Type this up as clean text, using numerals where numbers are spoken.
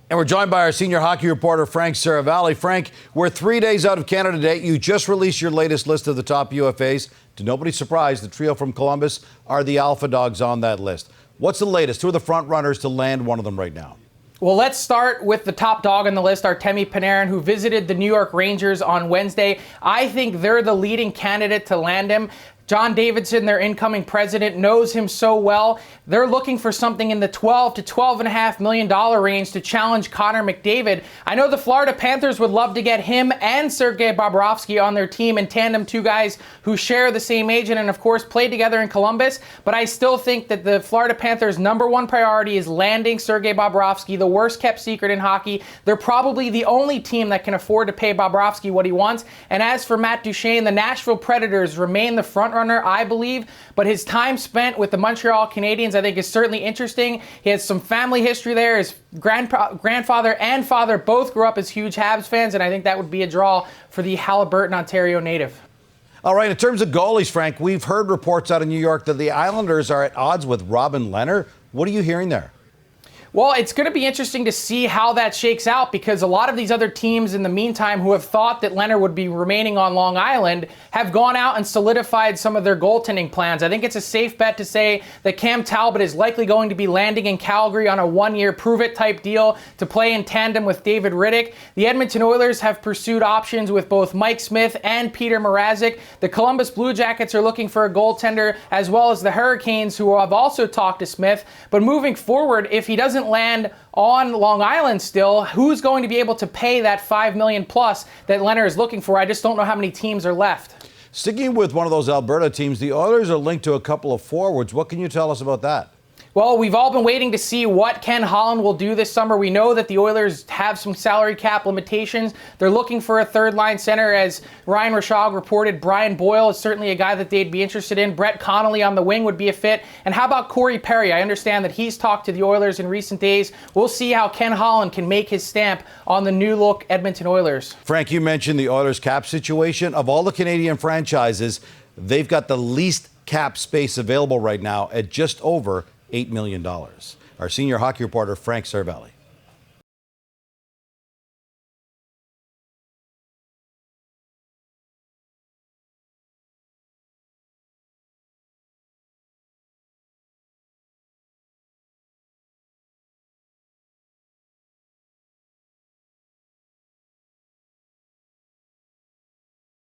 And we're joined by our senior hockey reporter, Frank Seravalli. Frank, we're 3 days out of Canada Day. You just released your latest list of the top UFAs. To nobody's surprise, the trio from Columbus are the alpha dogs on that list. What's the latest? Who are the front runners to land one of them right now? Well, let's start with the top dog on the list, Artemi Panarin, who visited the New York Rangers on Wednesday. I think they're the leading candidate to land him. John Davidson, their incoming president, knows him so well. They're looking for something in the $12 to $12.5 million range to challenge Connor McDavid. I know the Florida Panthers would love to get him and Sergei Bobrovsky on their team in tandem, two guys who share the same agent and, of course, played together in Columbus. But I still think that the Florida Panthers' number one priority is landing Sergei Bobrovsky, the worst-kept secret in hockey. They're probably the only team that can afford to pay Bobrovsky what he wants. And as for Matt Duchene, the Nashville Predators remain the front runner, I believe, but his time spent with the Montreal Canadiens, I think, is certainly interesting. He has some family history there. His grandfather and father both grew up as huge Habs fans, and I think that would be a draw for the Haliburton, Ontario native. All right, in terms of goalies, Frank, we've heard reports out of New York that the Islanders are at odds with Robin Lehner. What are you hearing there? Well, it's going to be interesting to see how that shakes out, because a lot of these other teams in the meantime who have thought that Lehner would be remaining on Long Island have gone out and solidified some of their goaltending plans. I think it's a safe bet to say that Cam Talbot is likely going to be landing in Calgary on a one-year prove-it type deal to play in tandem with David Rittich. The Edmonton Oilers have pursued options with both Mike Smith and Peter Mrazek. The Columbus Blue Jackets are looking for a goaltender, as well as the Hurricanes, who have also talked to Smith. But moving forward, if he doesn't land on Long Island still, who's going to be able to pay that $5 million plus that Lehner is looking for? I just don't know how many teams are left. Sticking with one of those Alberta teams, the Oilers are linked to a couple of forwards. What can you tell us about that? Well, we've all been waiting to see what Ken Holland will do this summer. We know that the Oilers have some salary cap limitations. They're looking for a third-line center. As Ryan Rishaug reported, Brian Boyle is certainly a guy that they'd be interested in. Brett Connolly on the wing would be a fit. And how about Corey Perry? I understand that he's talked to the Oilers in recent days. We'll see how Ken Holland can make his stamp on the new-look Edmonton Oilers. Frank, you mentioned the Oilers cap situation. Of all the Canadian franchises, they've got the least cap space available right now at just over $8 million. Our senior hockey reporter, Frank Seravalli.